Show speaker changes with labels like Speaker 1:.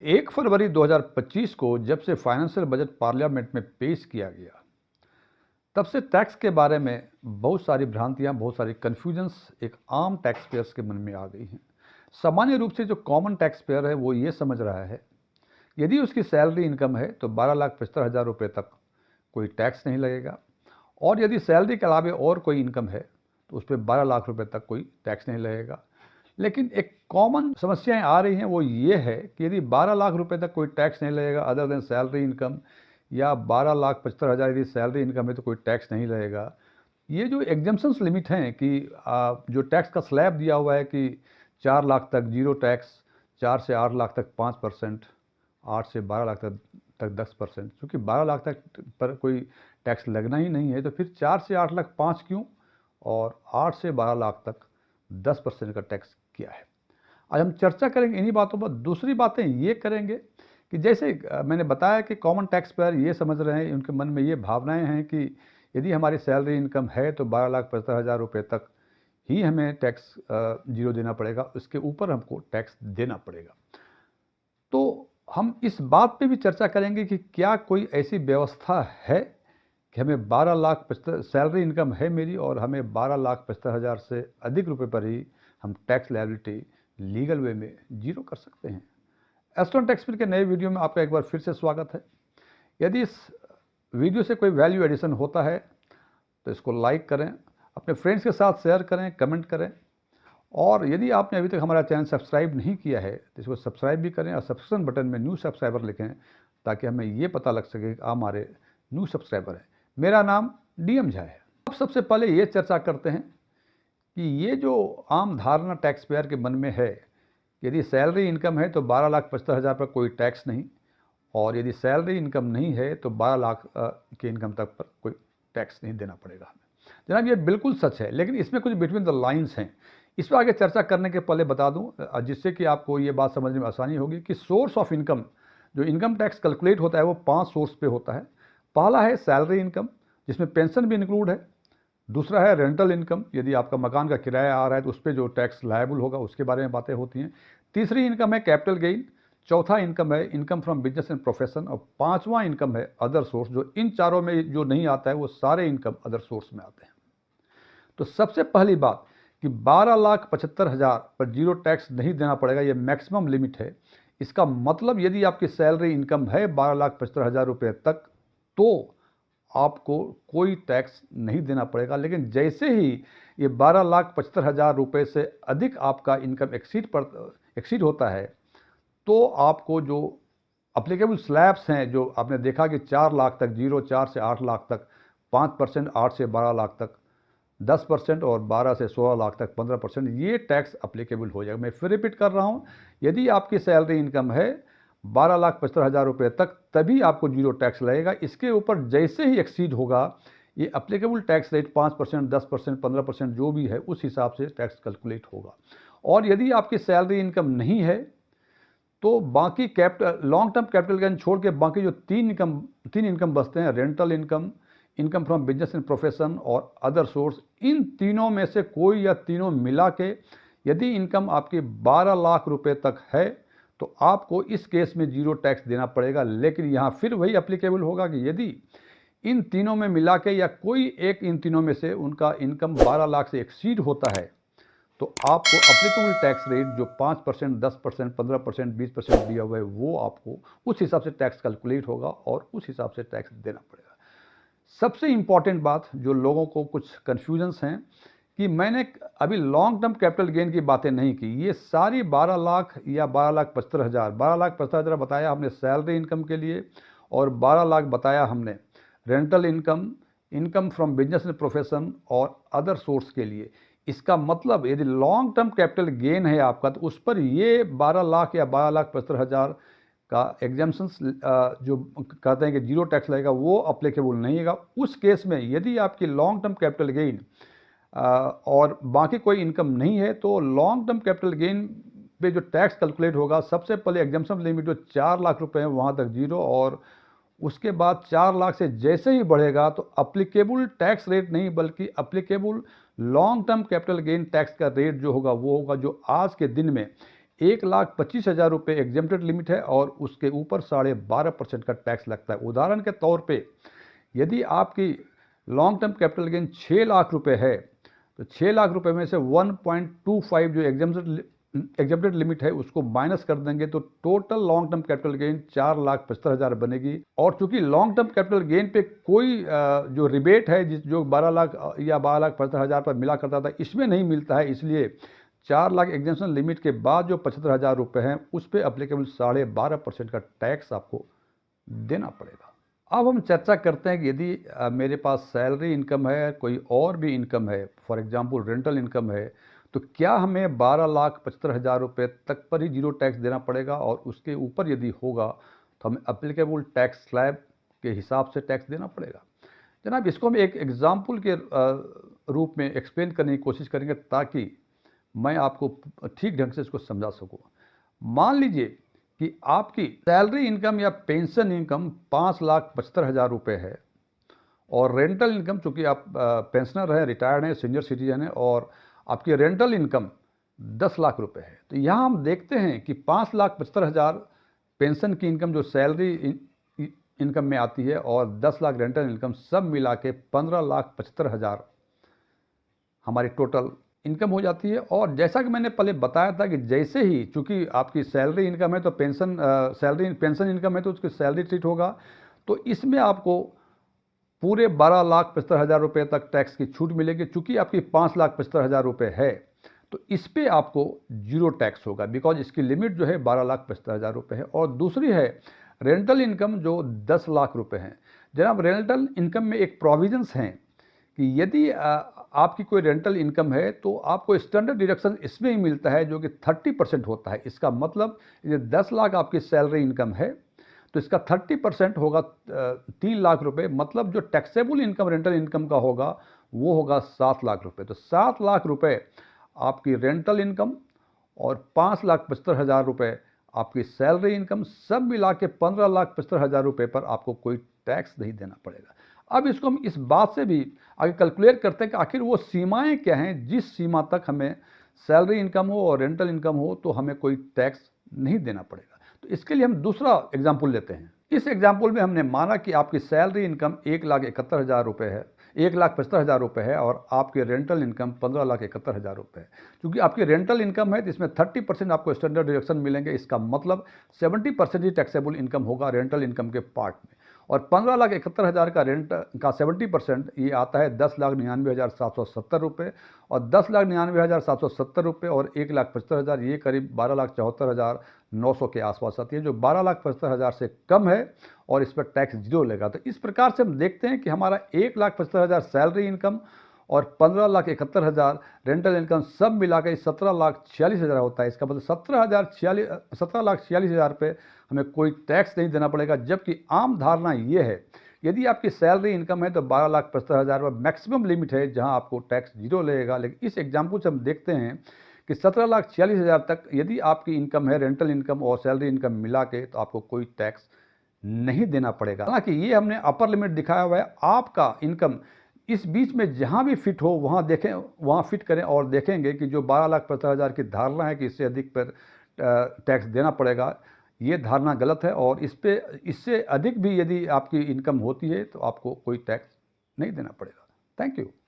Speaker 1: 1 फरवरी 2025 को जब से फाइनेंशियल बजट पार्लियामेंट में पेश किया गया, तब से टैक्स के बारे में बहुत सारी भ्रांतियां, बहुत सारी कन्फ्यूजन्स एक आम टैक्स पेयर्स के मन में आ गई हैं। सामान्य रूप से जो कॉमन टैक्स पेयर है वो ये समझ रहा है, यदि उसकी सैलरी इनकम है तो 12,75,000 रुपये तक कोई टैक्स नहीं लगेगा, और यदि सैलरी के अलावा और कोई इनकम है तो उस पर 12 लाख रुपए तक कोई टैक्स नहीं लगेगा। लेकिन एक कॉमन समस्याएं आ रही हैं, वो ये है कि यदि 12 लाख रुपए तक कोई टैक्स नहीं लगेगा अदर देन सैलरी इनकम, या 12,75,000 यदि सैलरी इनकम है तो कोई टैक्स नहीं लगेगा। ये जो एग्जम्पशंस लिमिट हैं कि जो टैक्स का स्लैब दिया हुआ है कि 4 लाख तक जीरो टैक्स, 4 से 8 लाख तक 5%, 8 से 12 लाख तक 10%, क्योंकि 12 लाख तक पर कोई टैक्स लगना ही नहीं है तो फिर 4 से 8 लाख 5 क्यों, और 8 से 12 लाख तक 10% का टैक्स किया है। आज हम चर्चा करेंगे इन्हीं बातों पर। दूसरी बातें ये करेंगे कि जैसे मैंने बताया कि कॉमन टैक्स पेयर ये समझ रहे हैं, उनके मन में ये भावनाएं हैं कि यदि हमारी सैलरी इनकम है तो 12,75,000 रुपये तक ही हमें टैक्स जीरो देना पड़ेगा, उसके ऊपर हमको टैक्स देना पड़ेगा। तो हम इस बात पे भी चर्चा करेंगे कि क्या कोई ऐसी व्यवस्था है कि हमें 12,75,000 सैलरी इनकम है मेरी और हमें 12,75,000 से अधिक रुपए पर ही हम टैक्स लायबिलिटी लीगल वे में जीरो कर सकते हैं। एस्ट्रॉन टैक्सपेयर के नए वीडियो में आपका एक बार फिर से स्वागत है। यदि इस वीडियो से कोई वैल्यू एडिशन होता है तो इसको लाइक करें, अपने फ्रेंड्स के साथ शेयर करें, कमेंट करें, और यदि आपने अभी तक हमारा चैनल सब्सक्राइब नहीं किया है तो इसको सब्सक्राइब भी करें और सब्सक्रिप्शन बटन में न्यू सब्सक्राइबर लिखें ताकि हमें ये पता लग सके कि आप हमारे न्यू सब्सक्राइबर हैं। मेरा नाम डीएम झा है। अब सबसे पहले ये चर्चा करते हैं कि ये जो आम धारणा टैक्स पेयर के मन में है, यदि सैलरी इनकम है तो 12,75,000 पर कोई टैक्स नहीं, और यदि सैलरी इनकम नहीं है तो 12 लाख के इनकम तक पर कोई टैक्स नहीं देना पड़ेगा हमें। जनाब ये बिल्कुल सच है, लेकिन इसमें कुछ बिटवीन द लाइंस हैं। इस पर आगे चर्चा करने के पहले बता दूं, जिससे कि आपको ये बात समझने में आसानी होगी कि सोर्स ऑफ इनकम, जो इनकम टैक्स कैलकुलेट होता है वो 5 सोर्स पे होता है। पहला है सैलरी इनकम, जिसमें पेंशन भी इंक्लूड है। दूसरा है रेंटल इनकम, यदि आपका मकान का किराया आ रहा है तो उस पर जो टैक्स लायबल होगा उसके बारे में बातें होती हैं। तीसरी इनकम है कैपिटल गेन। चौथा इनकम है income from business and profession, और पांचवा इनकम है अदर सोर्स। जो इन चारों में जो नहीं आता है वो सारे इनकम अदर सोर्स में आते हैं। तो सबसे पहली बात कि 12,75,000 पर जीरो टैक्स नहीं देना पड़ेगा, ये मैक्सिमम लिमिट है। इसका मतलब यदि आपकी सैलरी इनकम है 12,75,000 रुपये तक तो आपको कोई टैक्स नहीं देना पड़ेगा। लेकिन जैसे ही ये 12,75,000 रुपये से अधिक आपका इनकम एक्सीड होता है तो आपको जो अप्लीकेबल स्लैब्स हैं, जो आपने देखा कि 4 लाख तक जीरो, 4 से 8 लाख तक 5%, 8 से 12 लाख तक 10%, और 12 से 16 लाख तक 15%, ये टैक्स अप्लीकेबल हो जाएगा। मैं फिर रिपीट कर रहा हूँ, यदि आपकी सैलरी इनकम है 12,75,000 रुपये तक तभी आपको जीरो टैक्स लगेगा। इसके ऊपर जैसे ही एक्सीड होगा ये अप्लीकेबल टैक्स रेट 5%, 10%, 15% जो भी है उस हिसाब से टैक्स कैलकुलेट होगा। और यदि आपकी सैलरी इनकम नहीं है तो बाकी capital, long term capital gain छोड़ के बाकी जो तीन इनकम बचते हैं, rental income, income from business and profession और अदर सोर्स, इन तीनों में से कोई या तीनों मिला के यदि इनकम आपकी 12 लाख रुपए तक है तो आपको इस केस में जीरो टैक्स देना पड़ेगा। लेकिन यहाँ फिर वही अप्लीकेबल होगा कि यदि इन तीनों में मिला के या कोई एक इन तीनों में से उनका इनकम 12 लाख से एक्सीड होता है तो आपको अप्लीकेबल टैक्स रेट जो 5%, 10%, 15%, 20% दिया हुआ है वो आपको उस हिसाब से टैक्स कैलकुलेट होगा और उस हिसाब से टैक्स देना पड़ेगा। सबसे इंपॉर्टेंट बात जो लोगों को कुछ कन्फ्यूजन्स हैं कि मैंने अभी लॉन्ग टर्म कैपिटल गेन की बातें नहीं की, ये सारी 12 लाख या 12,75,000, 12,75,000 बताया हमने सैलरी इनकम के लिए, और 12 लाख बताया हमने rental income, income from business and profession और अदर सोर्स के लिए। इसका मतलब यदि लॉन्ग टर्म कैपिटल गेन है आपका तो उस पर ये 12 लाख या 12,75,000 का एग्जाम्पन्स जो कहते हैं कि जीरो टैक्स लगेगा वो अप्लीकेबल नहीं होगा। उस केस में यदि आपकी लॉन्ग टर्म कैपिटल गेन और बाकी कोई इनकम नहीं है तो लॉन्ग टर्म कैपिटल गेन पे जो टैक्स कैलकुलेट होगा, सबसे पहले एग्जाम्पशन लिमिट जो 4 लाख रुपए है वहाँ तक जीरो, और उसके बाद 4 लाख से जैसे ही बढ़ेगा तो अप्लीकेबल टैक्स रेट नहीं बल्कि applicable long term capital gain tax का रेट जो होगा वो होगा जो आज के दिन में 1,25,000 रुपये एग्जेम्प्टेड लिमिट है और उसके ऊपर 12.5% का टैक्स लगता है। उदाहरण के तौर पे यदि आपकी long term capital gain 6 lakh रुपए है तो 6 लाख रुपए में से 1.25 जो एग्जेम्प्टेड लिमिट है उसको माइनस कर देंगे तो total long term capital gain 4,75,000 बनेगी। और चूंकि लॉन्ग टर्म कैपिटल गेन पे कोई जो रिबेट है जो 12 लाख या 12,75,000 पर मिला करता था इसमें नहीं मिलता है, इसलिए 4 लाख एग्जेम्पशन लिमिट के बाद जो 75,000 रुपये हैं उस पर अप्लीकेबल 12.5% का टैक्स आपको देना पड़ेगा। अब हम चर्चा करते हैं कि यदि मेरे पास सैलरी इनकम है, कोई और भी इनकम है, फॉर एग्जांपल रेंटल इनकम है, तो क्या हमें 12,75,000 रुपये तक पर ही जीरो टैक्स देना पड़ेगा और उसके ऊपर यदि होगा तो हमें अप्लीकेबल टैक्स स्लैब के हिसाब से टैक्स देना पड़ेगा। जनाब, इसको हम एक एग्जाम्पल के रूप में एक्सप्लेन करने की कोशिश करेंगे ताकि मैं आपको ठीक ढंग से इसको समझा सकूँ। मान लीजिए कि आपकी सैलरी इनकम या पेंशन इनकम 5,75,000 रुपये है और रेंटल इनकम, चूँकि आप पेंशनर हैं, रिटायर्ड हैं, सीनियर सिटीजन हैं और आपकी रेंटल इनकम 10 लाख रुपए है, तो यहाँ हम देखते हैं कि 5,75,000 पेंशन की इनकम जो सैलरी इनकम में आती है और 10 लाख रेंटल इनकम सब मिला के 15,75,000 हमारी टोटल इनकम हो जाती है। और जैसा कि मैंने पहले बताया था कि जैसे ही चूंकि आपकी सैलरी इनकम है तो पेंशन इनकम है तो उसकी सैलरी ट्रीट होगा, तो इसमें आपको पूरे 12,75,000 रुपये तक टैक्स की छूट मिलेगी। चूंकि आपकी 5,75,000 रुपये है तो इस पे आपको जीरो टैक्स होगा बिकॉज इसकी लिमिट जो है 12,75,000 रुपये है। और दूसरी है रेंटल इनकम जो 10 लाख रुपये हैं। जनाब, रेंटल इनकम में एक प्रोविजंस हैं कि यदि आपकी कोई रेंटल इनकम है तो आपको स्टैंडर्ड डिडक्शन इसमें ही मिलता है जो कि 30% होता है। इसका मतलब ये 10 लाख आपकी सैलरी इनकम है तो इसका 30% होगा 3 लाख रुपए, मतलब जो टैक्सेबल इनकम रेंटल इनकम का होगा वो होगा 7 लाख रुपए। तो 7 लाख रुपए आपकी रेंटल इनकम और 5,75,000 रुपये आपकी सैलरी इनकम सब मिला के 15,75,000 रुपये पर आपको कोई टैक्स नहीं देना पड़ेगा। अब इसको हम इस बात से भी आगे कैलकुलेट करते हैं कि आखिर वो सीमाएं क्या हैं जिस सीमा तक हमें सैलरी इनकम हो और रेंटल इनकम हो तो हमें कोई टैक्स नहीं देना पड़ेगा। तो इसके लिए हम दूसरा एग्जाम्पल लेते हैं। इस एग्जाम्पल में हमने माना कि आपकी सैलरी इनकम 1,71,000 रुपये है, 1,75,000 रुपये है और आपकी रेंटल इनकम 15,71,000 रुपये है। क्योंकि आपकी रेंटल इनकम है तो इसमें 30% आपको स्टैंडर्ड डिडक्शन मिलेंगे। इसका मतलब 70% ही टैक्सेबल इनकम होगा रेंटल इनकम के पार्ट में। और 15,71,000 का रेंट का 70% ये आता है 10,99,770 रुपये और 10,99,770 रुपये और 1,75,000 ये करीब 12,74,900 के आसपास आती है, जो 12,75,000 से कम है और इस पर टैक्स जीरो लेगा। तो इस प्रकार से हम देखते हैं कि हमारा 1,75,000 सैलरी इनकम और 15,71,000 रेंटल इनकम सब मिला के 17,46,000 होता है। इसका मतलब 17,46,000 रुपये हमें कोई टैक्स नहीं देना पड़ेगा। जबकि आम धारणा ये है यदि आपकी सैलरी इनकम है तो 12,75,000 रुपये मैक्सिमम लिमिट है जहां आपको टैक्स जीरो लगेगा। लेकिन इस एग्जाम्पल से हम देखते हैं कि 17,46,000 तक यदि आपकी इनकम है रेंटल इनकम और सैलरी इनकम मिला के तो आपको कोई टैक्स नहीं देना पड़ेगा। हालांकि ये हमने अपर लिमिट दिखाया हुआ है, आपका इनकम इस बीच में जहां भी फिट हो वहां देखें, वहां फिट करें और देखेंगे कि जो 12,75,000 की धारणा है कि इससे अधिक पर टैक्स देना पड़ेगा, ये धारणा गलत है। और इससे अधिक भी यदि आपकी इनकम होती है तो आपको कोई टैक्स नहीं देना पड़ेगा। Thank you.